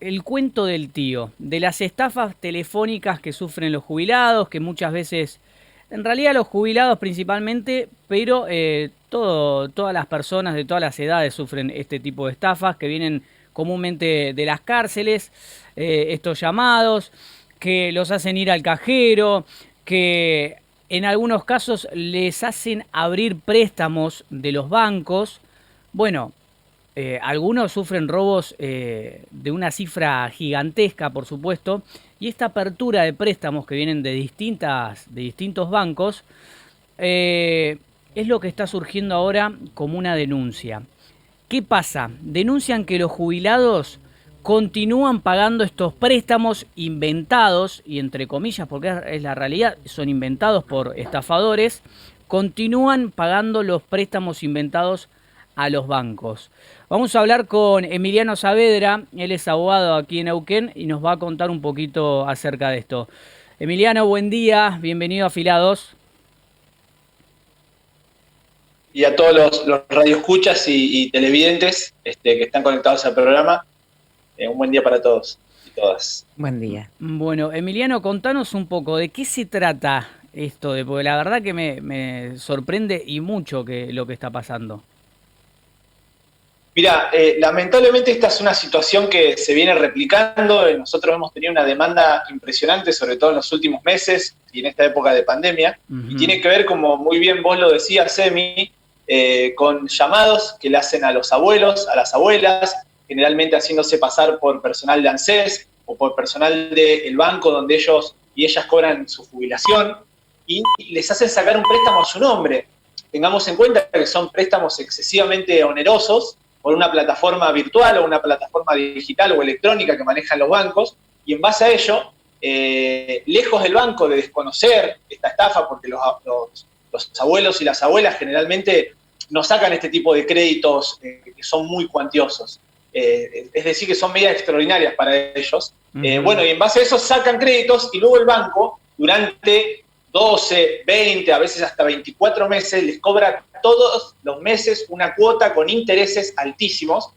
el cuento del tío, de las estafas telefónicas que sufren los jubilados, que muchas veces, en realidad los jubilados principalmente, pero todas las personas de todas las edades sufren este tipo de estafas que vienen comúnmente de las cárceles, estos llamados, que los hacen ir al cajero, que en algunos casos les hacen abrir préstamos de los bancos. Bueno, algunos sufren robos de una cifra gigantesca, por supuesto, y esta apertura de préstamos que vienen de distintos bancos es lo que está surgiendo ahora como una denuncia. ¿Qué pasa? Denuncian que los jubilados continúan pagando estos préstamos inventados, y entre comillas, porque es la realidad, son inventados por estafadores, continúan pagando los préstamos inventados a los bancos. Vamos a hablar con Emiliano Saavedra, él es abogado aquí en Neuquén y nos va a contar un poquito acerca de esto. Emiliano, buen día, bienvenido a Afilados. Y a todos los radioescuchas y televidentes que están conectados al programa. Un buen día para todos y todas. Buen día. Bueno, Emiliano, contanos un poco de qué se trata esto, porque la verdad que me sorprende y mucho lo que está pasando. Mira, lamentablemente esta es una situación que se viene replicando. Nosotros hemos tenido una demanda impresionante, sobre todo en los últimos meses y en esta época de pandemia. Y tiene que ver, como muy bien vos lo decías, Emi, con llamados que le hacen a los abuelos, a las abuelas, generalmente haciéndose pasar por personal de ANSES o por personal del banco donde ellos y ellas cobran su jubilación y les hacen sacar un préstamo a su nombre. Tengamos en cuenta que son préstamos excesivamente onerosos por una plataforma virtual o una plataforma digital o electrónica que manejan los bancos, y en base a ello, lejos del banco de desconocer esta estafa, porque los abuelos y las abuelas generalmente no sacan este tipo de créditos que son muy cuantiosos. Es decir, que son medidas extraordinarias para ellos. Bueno, y en base a eso sacan créditos y luego el banco, durante 12, 20, a veces hasta 24 meses, les cobra todos los meses una cuota con intereses altísimos,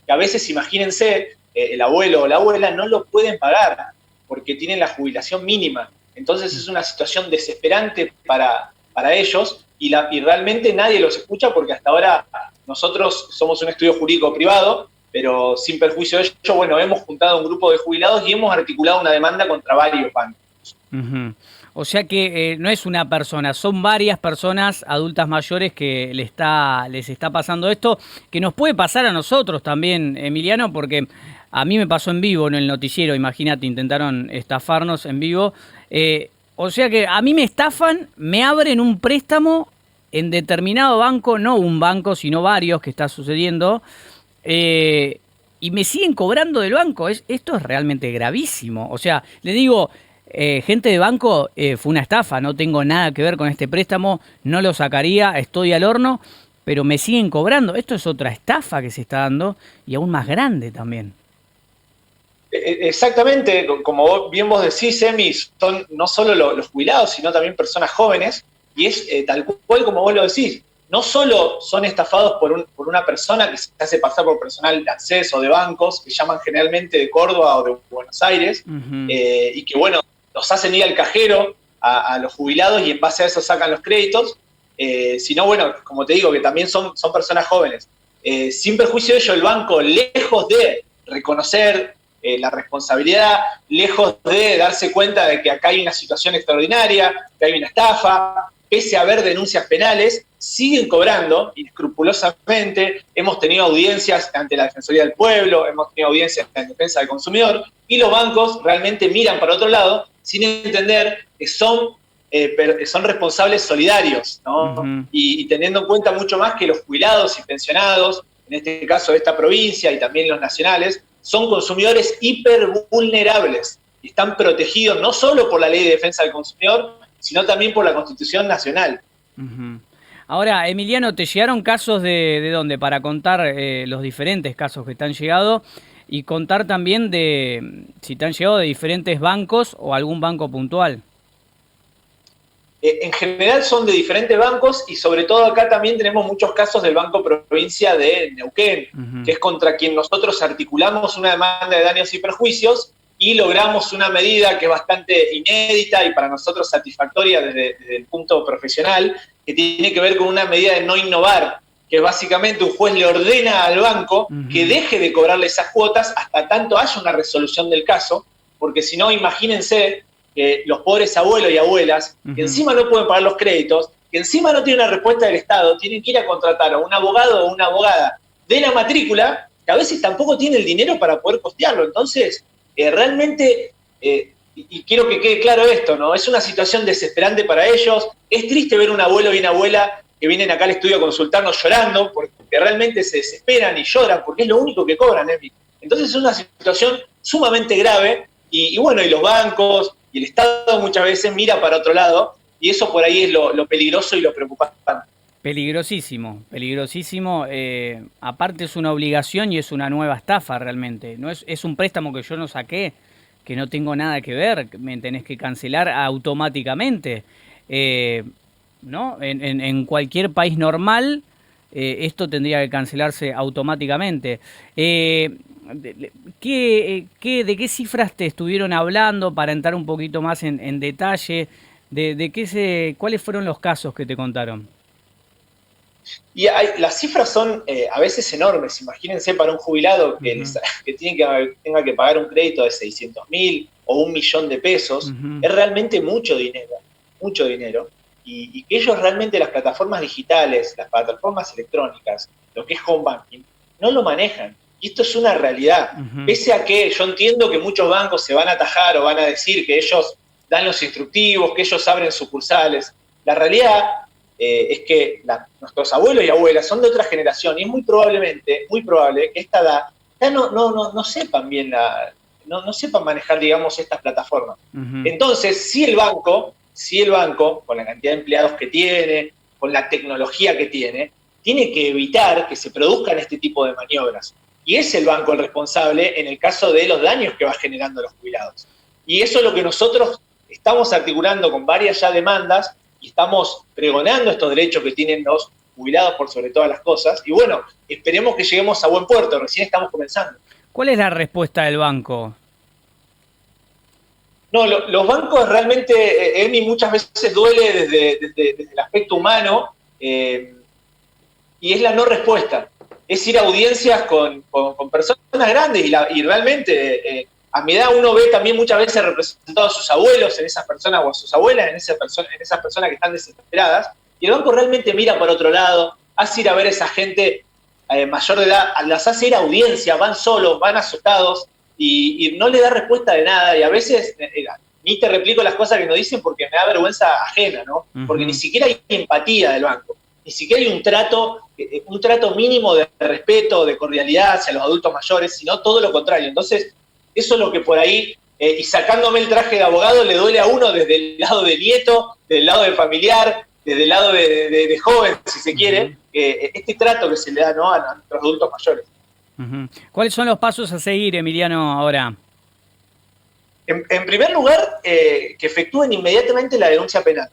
que a veces, imagínense, el abuelo o la abuela no lo pueden pagar porque tienen la jubilación mínima. Entonces es una situación desesperante para ellos y realmente nadie los escucha porque hasta ahora nosotros somos un estudio jurídico privado, pero sin perjuicio de ello, bueno, hemos juntado un grupo de jubilados y hemos articulado una demanda contra varios bancos. O sea que no es una persona, son varias personas adultas mayores que les está pasando esto, que nos puede pasar a nosotros también, Emiliano, porque a mí me pasó en vivo en el noticiero, imagínate, intentaron estafarnos en vivo. O sea que a mí me estafan, me abren un préstamo en determinado banco, no un banco, sino varios que está sucediendo, y me siguen cobrando del banco. Esto es realmente gravísimo. O sea, le digo... gente de banco, fue una estafa, no tengo nada que ver con este préstamo, no lo sacaría, estoy al horno, pero me siguen cobrando. Esto es otra estafa que se está dando y aún más grande también. Exactamente, como bien vos decís, Emi, son no solo los jubilados, sino también personas jóvenes, y es tal cual como vos lo decís. No solo son estafados por una persona que se hace pasar por personal de acceso de bancos, que llaman generalmente de Córdoba o de Buenos Aires, y que, bueno, los hacen ir al cajero a los jubilados y en base a eso sacan los créditos, sino, bueno, como te digo, que también son personas jóvenes. Sin perjuicio de ello, el banco, lejos de reconocer la responsabilidad, lejos de darse cuenta de que acá hay una situación extraordinaria, que hay una estafa, pese a haber denuncias penales, siguen cobrando inescrupulosamente. Hemos tenido audiencias ante la Defensoría del Pueblo, hemos tenido audiencias en defensa del consumidor, y los bancos realmente miran para otro lado sin entender que son responsables solidarios, ¿no? Y teniendo en cuenta mucho más que los jubilados y pensionados, en este caso de esta provincia y también los nacionales, son consumidores hipervulnerables y están protegidos no solo por la Ley de Defensa del Consumidor, sino también por la Constitución Nacional. Ahora, Emiliano, ¿te llegaron casos de dónde? Para contar los diferentes casos que te han llegado y contar también de si te han llegado de diferentes bancos o algún banco puntual. En general son de diferentes bancos y sobre todo acá también tenemos muchos casos del Banco Provincia de Neuquén, que es contra quien nosotros articulamos una demanda de daños y perjuicios y logramos una medida que es bastante inédita y para nosotros satisfactoria desde el punto profesional, que tiene que ver con una medida de no innovar, que básicamente un juez le ordena al banco que deje de cobrarle esas cuotas hasta tanto haya una resolución del caso, porque si no, imagínense que los pobres abuelos y abuelas, que encima no pueden pagar los créditos, que encima no tienen una respuesta del Estado, tienen que ir a contratar a un abogado o una abogada de la matrícula, que a veces tampoco tiene el dinero para poder costearlo. Entonces, realmente, y quiero que quede claro esto, ¿no? Es una situación desesperante para ellos. Es triste ver un abuelo y una abuela que vienen acá al estudio a consultarnos llorando, porque realmente se desesperan y lloran, porque es lo único que cobran, ¿eh? Entonces es una situación sumamente grave, y bueno, y los bancos y el Estado muchas veces mira para otro lado, y eso por ahí es lo peligroso y lo preocupante. Peligrosísimo, peligrosísimo. Aparte es una obligación y es una nueva estafa realmente. No es un préstamo que yo no saqué, que no tengo nada que ver, me tenés que cancelar automáticamente. ¿No? En cualquier país normal esto tendría que cancelarse automáticamente. ¿De qué cifras te estuvieron hablando para entrar un poquito más en detalle? ¿Cuáles fueron los casos que te contaron? Y las cifras son a veces enormes. Imagínense para un jubilado que tenga que pagar un crédito de 600.000 o 1.000.000 de pesos, es realmente mucho dinero, mucho dinero. Y que ellos realmente las plataformas digitales, las plataformas electrónicas, lo que es home banking, no lo manejan. Y esto es una realidad. Pese a que yo entiendo que muchos bancos se van a atajar o van a decir que ellos dan los instructivos, que ellos abren sucursales, la realidad es que nuestros abuelos y abuelas son de otra generación y es muy probable que esta edad ya no sepan bien no sepan manejar, digamos, estas plataformas. Entonces, si el banco, con la cantidad de empleados que tiene, con la tecnología que tiene que evitar que se produzcan este tipo de maniobras. Y es el banco el responsable en el caso de los daños que va generando a los jubilados. Y eso es lo que nosotros estamos articulando con varias ya demandas y estamos pregonando estos derechos que tienen los jubilados por sobre todas las cosas. Y bueno, esperemos que lleguemos a buen puerto, recién estamos comenzando. ¿Cuál es la respuesta del banco? No, los bancos realmente, Emi, muchas veces duele desde el aspecto humano, y es la no respuesta. Es ir a audiencias con personas grandes y realmente a mi edad uno ve también muchas veces representados a sus abuelos en esas personas o a sus abuelas en esas personas que están desesperadas, y el banco realmente mira para otro lado, hace ir a ver a esa gente mayor de edad, las hace ir a audiencias, van solos, van asustados y no le da respuesta de nada, y a veces ni te replico las cosas que nos dicen porque me da vergüenza ajena, ¿no? Porque ni siquiera hay empatía del banco. Ni siquiera hay un trato mínimo de respeto, de cordialidad hacia los adultos mayores, sino todo lo contrario. Entonces, eso es lo que por ahí, y sacándome el traje de abogado, le duele a uno desde el lado del nieto, del lado del familiar, desde el lado de joven, si se quiere, este trato que se le da, ¿no?, a nuestros adultos mayores. ¿Cuáles son los pasos a seguir, Emiliano, ahora? En primer lugar, que efectúen inmediatamente la denuncia penal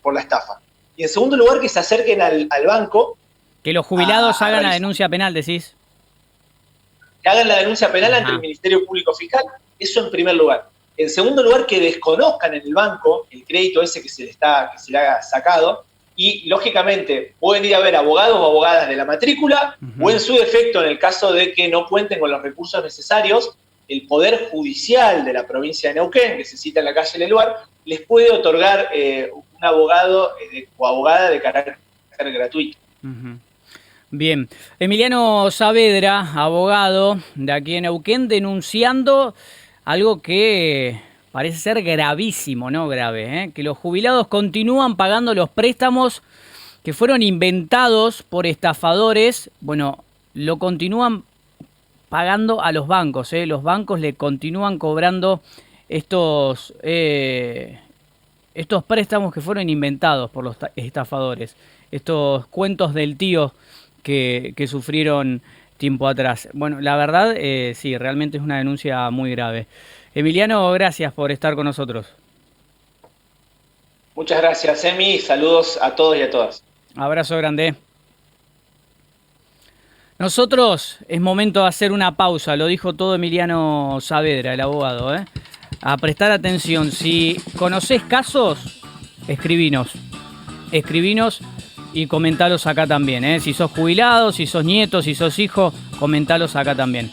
por la estafa. Y en segundo lugar, que se acerquen al banco. Que los jubilados hagan la denuncia penal, decís. Que hagan la denuncia penal ante el Ministerio Público Fiscal. Eso en primer lugar. En segundo lugar, que desconozcan en el banco el crédito ese que se le ha sacado. Y, lógicamente, pueden ir a ver abogados o abogadas de la matrícula, o en su defecto, en el caso de que no cuenten con los recursos necesarios, el Poder Judicial de la provincia de Neuquén, que se cita en la calle Leluar, les puede otorgar un abogado o abogada de carácter gratuito. Bien. Emiliano Saavedra, abogado de aquí en Neuquén, denunciando algo que parece ser gravísimo, no grave, que los jubilados continúan pagando los préstamos que fueron inventados por estafadores. Bueno, lo continúan pagando a los bancos, los bancos le continúan cobrando estos préstamos que fueron inventados por los estafadores, estos cuentos del tío que sufrieron tiempo atrás. Bueno, la verdad, sí, realmente es una denuncia muy grave. Emiliano, gracias por estar con nosotros. Muchas gracias, Emi. Saludos a todos y a todas. Abrazo grande. Nosotros es momento de hacer una pausa, lo dijo todo Emiliano Saavedra, el abogado, ¿eh? A prestar atención. Si conocés casos, escribinos y comentalos acá también, ¿eh? Si sos jubilado, si sos nieto, si sos hijo, comentalos acá también.